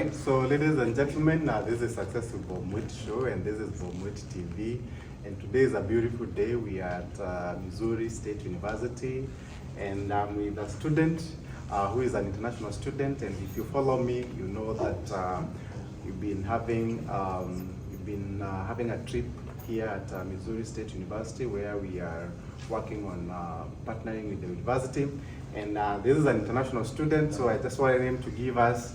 right, so ladies and gentlemen, this is Successful Bob Mwiti Show, and this is Bob Mwiti TV. And today is a beautiful day. We are at Missouri State University, and I'm with a student who is an international student. And if you follow me, you know that we've been having a trip here at Missouri State University, where we are working on partnering with the university. And this is an international student, so I just wanted him to give us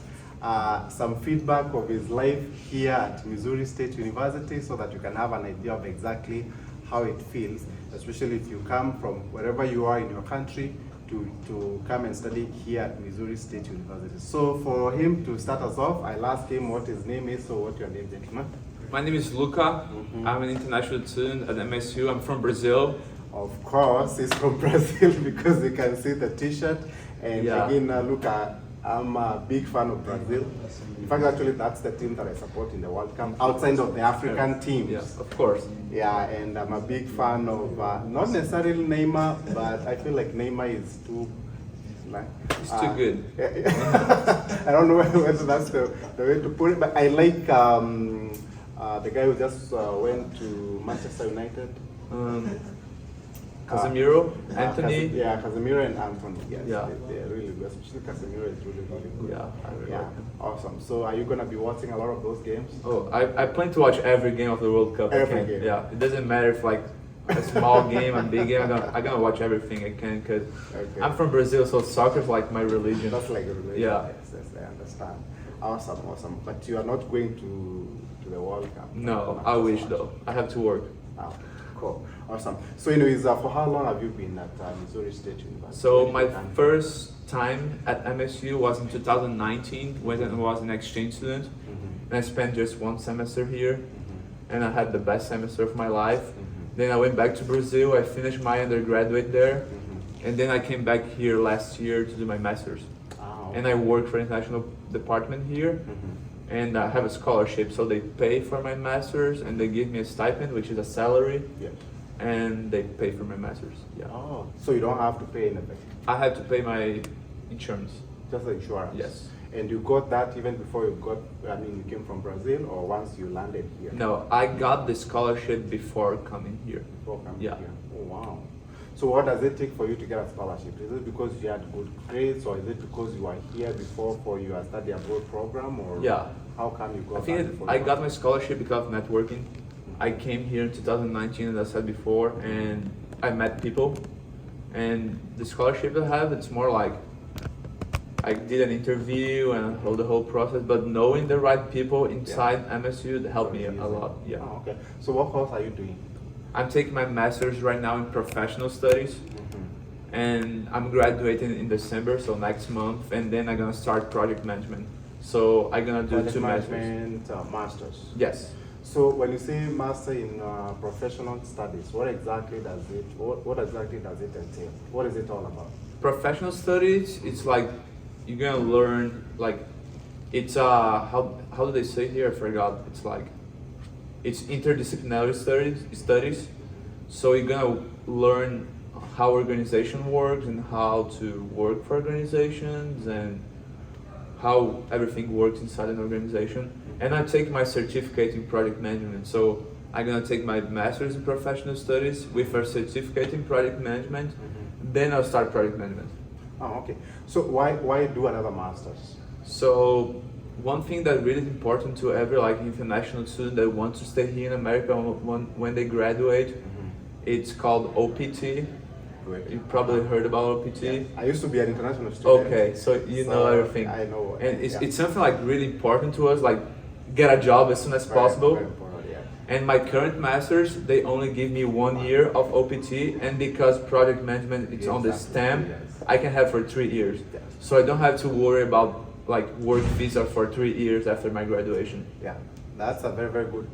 some feedback of his life here at Missouri State University, so that you can have an idea of exactly how it feels, especially if you come from wherever you are in your country to come and study here at Missouri State University. So for him to start us off, I'll ask him what his name is. So what's your name, gentleman? My name is Luca. I'm an international student at MSU. I'm from Brazil. Of course, he's from Brazil because you can see the t-shirt. And Yeah. again, Luca, I'm a big fan of Brazil. In fact, actually, that's the team that I support in the World Cup, outside of the African teams. Yes, of course. Yeah, and I'm a big fan of, not necessarily Neymar, but I feel like Neymar is too... It's too good. I don't know whether that's the way to put it, but I like the guy who just went to Manchester United. Casemiro, Anthony. Casemiro and Anthony. Yes, Yeah. they're really good. Especially Casemiro is really, really good. Yeah, I really like him. Awesome. So are you going to be watching a lot of those games? Oh, I plan to watch every game of the World Cup. Every I can. game. Yeah, it doesn't matter if like a small game, a big game. I'm gonna watch everything I can because Okay. I'm from Brazil, so soccer's like my religion. That's like a religion. Yeah. Yes, I understand. Awesome. But you are not going to the World Cup? No, I wish though. I have to work. Oh, cool. Awesome. So anyways, for how long have you been at Missouri State University? So my first time at MSU was in 2019 when I was an exchange student. And I spent just one semester here, and I had the best semester of my life. Then I went back to Brazil, I finished my undergraduate there, and then I came back here last year to do my master's. Okay. And I work for international department here, and I have a scholarship, so they pay for my master's, and they give me a stipend, which is a salary, Yes. and they pay for my master's. Yeah. Oh, so you don't have to pay anything? I had to pay my insurance. Just the insurance? Yes. And you got that even before you came from Brazil, or once you landed here? No, I got the scholarship before coming here. Before coming Yeah. here? Oh, wow. So what does it take for you to get a scholarship? Is it because you had good grades, or is it because you were here before for your study abroad program, or Yeah. how come you got I think I got my scholarship because of networking. I came here in 2019, as I said before, and I met people. And the scholarship I have, it's more like I did an interview and the whole process, but knowing the right people inside MSU helped me a lot. Yeah. Oh, okay. So what course are you doing? I'm taking my master's right now in professional studies, and I'm graduating in December, so next month, and then I'm gonna start project management. So I'm gonna do Project 2 masters. management, masters. Yes. So when you say master in professional studies, what exactly does it entail? What is it all about? Professional studies, it's like you're gonna learn like it's how do they say here? I forgot. It's like it's interdisciplinary studies. So you're gonna learn how organization works and how to work for organizations and how everything works inside an organization. And I take my certificate in project management. So I'm gonna take my master's in professional studies with a certificate in project management. Then I'll start project management. Oh, okay. So why do another master's? So one thing that really is important to every like international student that wants to stay here in America when they graduate, it's called OPT. Great. You probably heard about OPT. Yeah. I used to be an international student. Okay, so you know everything. I know. And it's something like really important to us, like get a job as soon as possible. Very important, yeah. And my current masters, they only give me 1 year of OPT, and because project management is on the STEM, I can have for 3 years. Yes. So I don't have to worry about like work visa for 3 years after my graduation. Yeah, that's a very, very good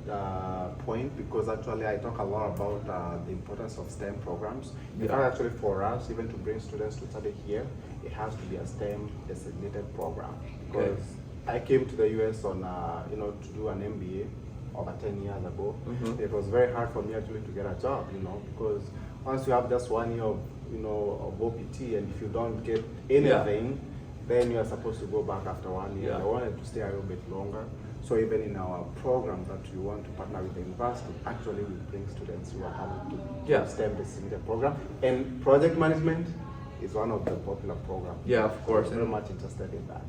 point, because actually I talk a lot about the importance of STEM programs. In fact, actually for us, even to bring students to study here, it has to be a STEM designated program, because I came to the US on, to do an MBA over 10 years ago. It was very hard for me actually to get a job, because once you have just 1 year of, of OPT, and if you don't get anything, then you are supposed to go back after 1 year. Yeah. I wanted to stay a little bit longer. So even in our program that we want to partner with the university, actually we bring students who are coming to Yeah. STEM the program. And project management is one of the popular programs. Yeah, of course. I'm very much interested in that.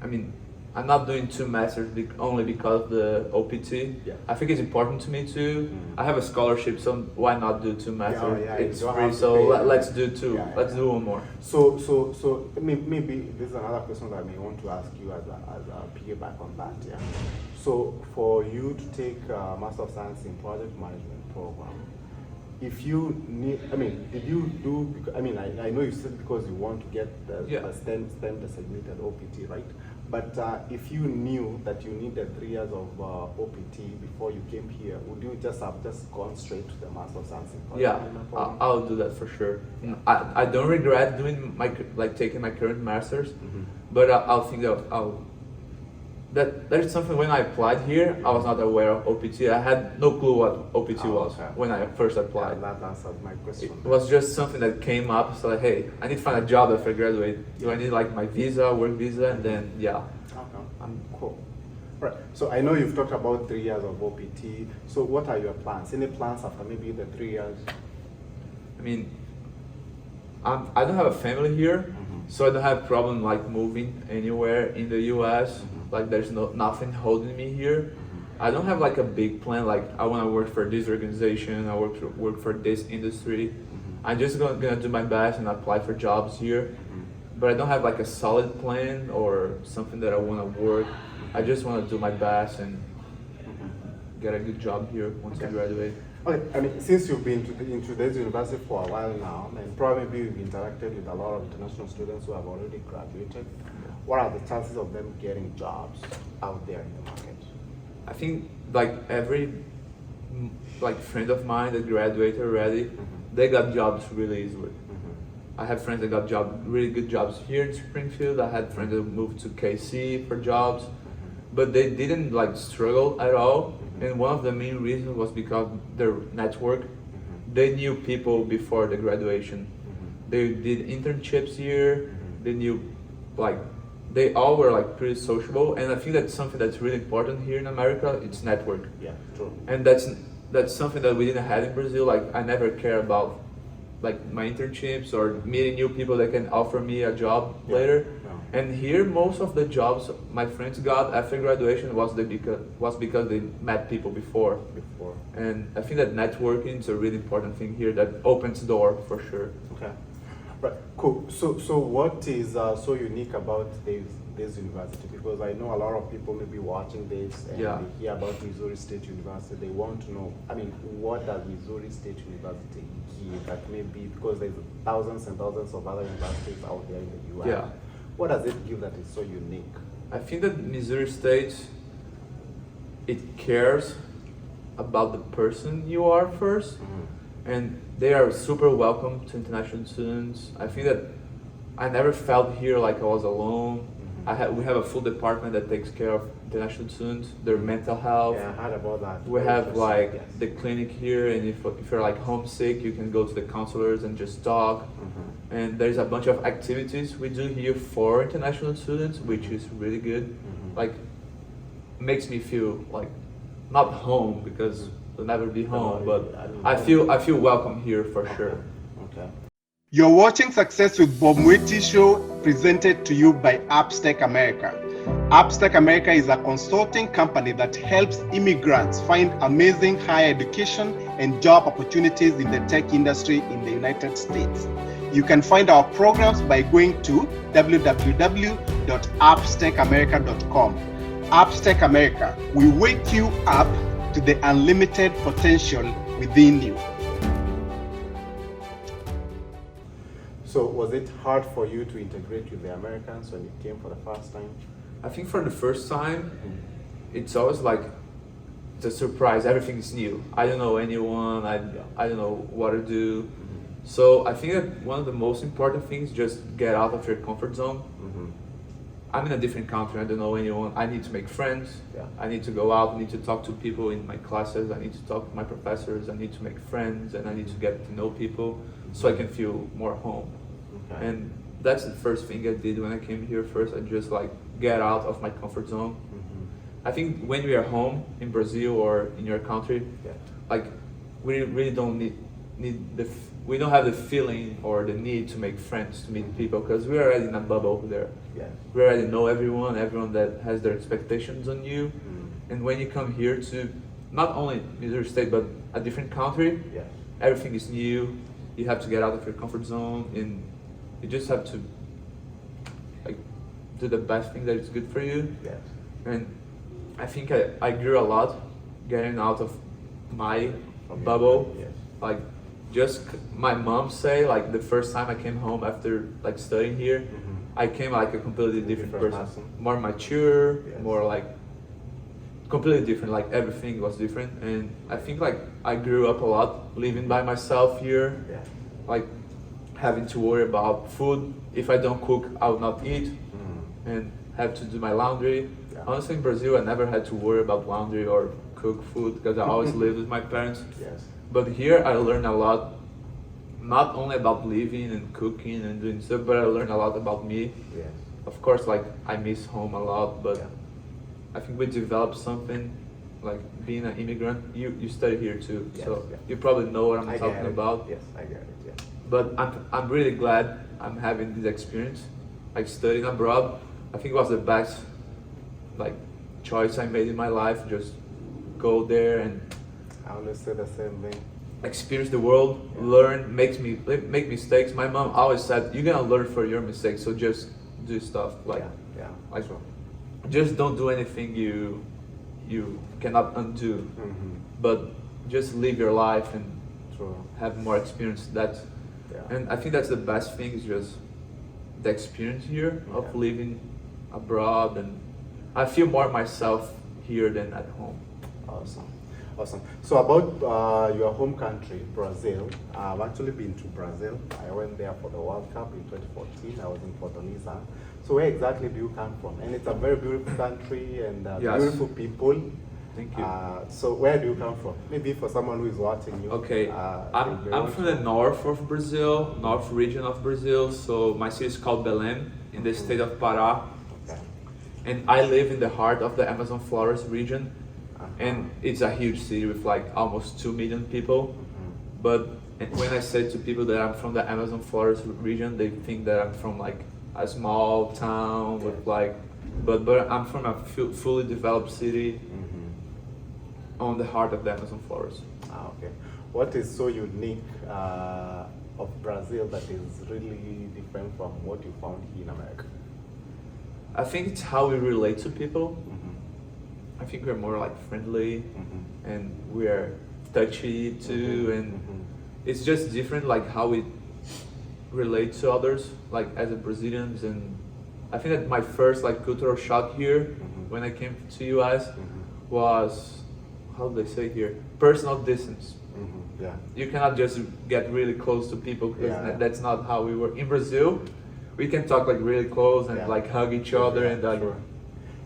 I mean, I'm not doing 2 masters only because of the OPT. Yeah. I think it's important to me too. I have a scholarship, so why not do 2 masters? Yeah, you it's don't free, have to so pay. let's do 2. Yeah, let's yeah. do 1 more. So maybe this is another question that I may want to ask you as a piggyback on that. Yeah. So for you to take a Master of Science in Project Management program, if you need, I mean, did you do? I mean, I know you said because you want to get the Yeah. STEM designated OPT, right? But if you knew that you needed 3 years of OPT before you came here, would you just have gone straight to the Master of Science in Project Yeah, Management program? I'll do that for sure. I don't regret doing taking my current masters, but I'll think that is something. When I applied here, I was not aware of OPT. I had no clue what OPT was okay. when I first applied. Yeah, that answers my question. It was just something that came up. So like, hey, I need to find a job after I graduate. Do I need like my visa, work visa, and then yeah. Okay, cool. Right. So I know you've talked about 3 years of OPT. So what are your plans? Any plans after maybe the 3 years? I mean, I don't have a family here, so I don't have problem like moving anywhere in the U.S. Like there's nothing holding me here. I don't have like a big plan. Like I want to work for this organization. I work for this industry. I'm just gonna do my best and apply for jobs here. But I don't have like a solid plan or something that I want to work. I just want to do my best and get a good job here once I graduate. Okay, I mean, since you've been into this university for a while now, and probably you've interacted with a lot of international students who have already graduated, what are the chances of them getting jobs out there in the market? I think like every friend of mine that graduated already, they got jobs really easily. I have friends that got really good jobs here in Springfield. I had friends that moved to KC for jobs, but they didn't like struggle at all. And one of the main reasons was because their network, they knew people before the graduation. They did internships here. They knew they all were like pretty sociable, and I think that's something that's really important here in America. It's network. Yeah, true. And that's something that we didn't have in Brazil. Like I never care about like my internships or meeting new people that can offer me a job later. Yeah. And here, most of the jobs my friends got after graduation was because they met people before. And I think that networking is a really important thing here that opens the door for sure. Okay. Right, cool. So what is so unique about this university? Because I know a lot of people may be watching this and they hear about Missouri State University. They want to know, I mean, what does Missouri State University give that may be, because there's thousands and thousands of other universities out there in the US. Yeah. What does it give that is so unique? I think that Missouri State, it cares about the person you are first. And they are super welcome to international students. I think that I never felt here like I was alone. We have a full department that takes care of international students, their mental health. Yeah, I heard about that. We have like the clinic here, and if you're like homesick, you can go to the counselors and just talk. And there's a bunch of activities we do here for international students, which is really good. Like, makes me feel like not home because will never be home, but I feel welcome here for sure. Okay. You're watching Success with Bob Mwiti Show, presented to you by Appstech America. Appstech America is a consulting company that helps immigrants find amazing higher education and job opportunities in the tech industry in the United States. You can find our programs by going to www.appstechamerica.com. Appstech America will wake you up to the unlimited potential within you. So was it hard for you to integrate with the Americans when you came for the first time? I think for the first time, it's always like it's a surprise. Everything's new. I don't know anyone. I don't know what to do. So I think that one of the most important things is just get out of your comfort zone. I'm in a different country. I don't know anyone. I need to make friends. I need to go out. I need to talk to people in my classes. I need to talk to my professors. I need to make friends, and I need to get to know people so I can feel more home. And that's the first thing I did when I came here. First, I just like get out of my comfort zone. I think when we are home in Brazil or in your country, like we really don't we don't have the feeling or the need to make friends, to meet people, because we're already in a bubble there. We already know everyone that has their expectations on you. And when you come here to not only Missouri State but a different country, everything is new. You have to get out of your comfort zone, and you just have to like do the best thing that is good for you. And I think I grew a lot getting out of my bubble. Like just my mom say, like the first time I came home after like studying here, I came like a completely different person, more mature, more like completely different, like everything was different. And I think like I grew up a lot living by myself here, like having to worry about food. If I don't cook, I will not eat, and have to do my laundry. Honestly, in Brazil, I never had to worry about laundry or cook food because I always lived with my parents. But here I learned a lot, not only about living and cooking and doing stuff, but I learned a lot about me. Of course, like I miss home a lot, but I think we developed something, like being an immigrant. You study here too, so you probably know what I'm talking about. Yes, I get it. But I'm really glad I'm having this experience, like studying abroad. I think it was the best like choice I made in my life. Just go there and I always say the same thing. Experience the world, learn, make mistakes. My mom always said, "You're gonna learn for your mistakes, so just do stuff like like just don't do anything you cannot undo, but just live your life and have more experience." And I think that's the best thing, is just the experience here of living abroad, and I feel more myself here than at home. Awesome. So about your home country, Brazil. I've actually been to Brazil. I went there for the World Cup in 2014. I was in Fortaleza. So where exactly do you come from? And it's a very beautiful country and beautiful people. Thank you. So where do you come from? Maybe for someone who is watching you. Okay, I'm from the north of Brazil, north region of Brazil. So my city is called Belém, in the state of Pará. And I live in the heart of the Amazon forest region. And it's a huge city with like almost 2 million people. But when I say to people that I'm from the Amazon forest region, they think that I'm from like a small town with like, but I'm from a fully developed city on the heart of the Amazon forest. Okay. What is so unique of Brazil that is really different from what you found here in America? I think it's how we relate to people. I think we're more like friendly, and we're touchy too, and it's just different, like how we relate to others, like as a Brazilians. And I think that my first like cultural shock here when I came to US was, how do they say here, personal distance. You cannot just get really close to people, because that's not how we were in Brazil. We can talk like really close and like hug each other and like.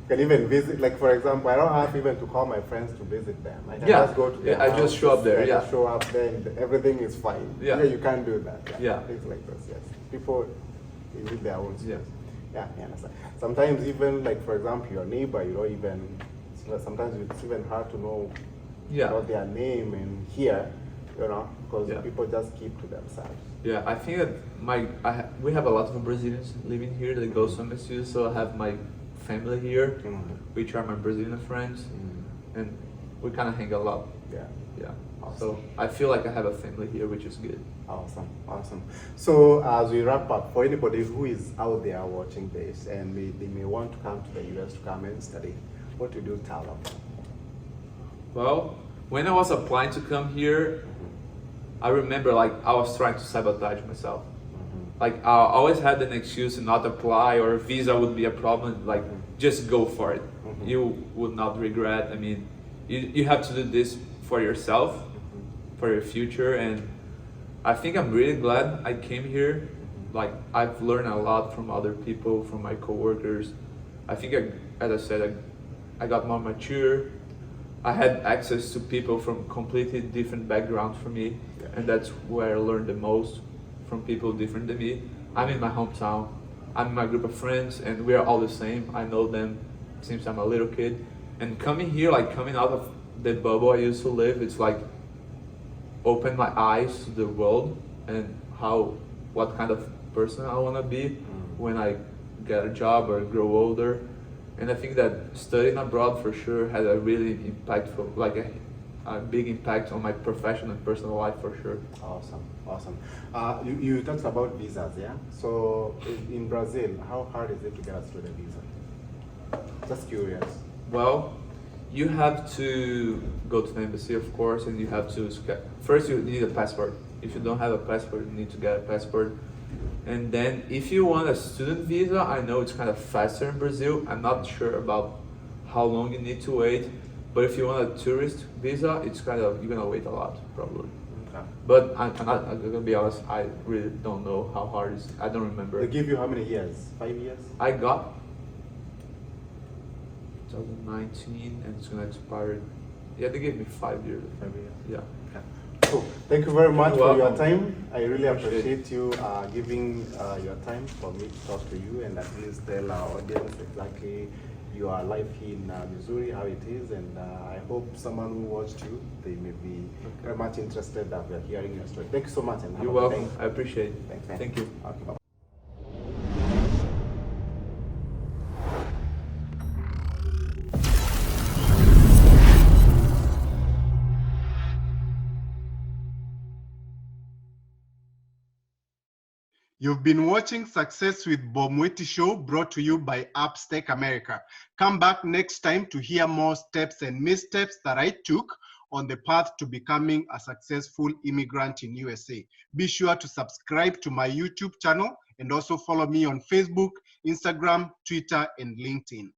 Can even visit, like for example, I don't have even to call my friends to visit them. I can just go to their house, I just show up there. I just show up there and everything is fine. You can't do that. Things like this. People live their own space. I understand. Sometimes even like for example, your neighbor, you don't even. Sometimes it's even hard to know about their name and here, because people just keep to themselves. I think that we have a lot of Brazilians living here that go to MSU, so I have my family here, which are my Brazilian friends, and we kind of hang a lot. Awesome. So I feel like I have a family here, which is good. Awesome. So as we wrap up, for anybody who is out there watching this and they may want to come to the US to come and study, what would you tell them? Well, when I was applying to come here, I remember like I was trying to sabotage myself. Like I always had an excuse to not apply, or a visa would be a problem. Like just go for it. You would not regret. I mean, you have to do this for yourself, for your future. And I think I'm really glad I came here. Like I've learned a lot from other people, from my coworkers. I think as I said, I got more mature. I had access to people from completely different backgrounds from me, and that's where I learned the most, from people different than me. I'm in my hometown. I'm in my group of friends, and we are all the same. I know them since I'm a little kid. And coming here, like coming out of the bubble I used to live, it's like opened my eyes to the world and what kind of person I want to be when I get a job or grow older. And I think that studying abroad for sure had a really impactful, like a big impact on my professional and personal life for sure. Awesome, awesome. You talked about visas, yeah? So in Brazil, how hard is it to get a student visa? Just curious. Well, you have to go to the embassy, of course, and you have to first you need a passport. If you don't have a passport, you need to get a passport. And then if you want a student visa, I know it's kind of faster in Brazil. I'm not sure about how long you need to wait, but if you want a tourist visa, it's kind of, you're gonna wait a lot probably. Okay. But I'm gonna be honest, I really don't know how hard it is. I don't remember. They give you how many years? 5 years? I got 2019 and it's gonna expire. Yeah, they gave me 5 years. 5 years. Yeah. Okay. Cool. Thank you very much You're for your welcome. time. I really Appreciate appreciate you giving your time for me to talk to you and at least tell our audience exactly your life in Missouri, how it is, and I hope someone who watched you, they may be very much interested that we are hearing your story. Thank you so much and have You're a good welcome. day. I appreciate it. Thanks, man. Thank you. Okay, bye. You've been watching Success with Bob Mwiti Show, brought to you by Upstake America. Come back next time to hear more steps and missteps that I took on the path to becoming a successful immigrant in USA. Be sure to subscribe to my YouTube channel and also follow me on Facebook, Instagram, Twitter, and LinkedIn.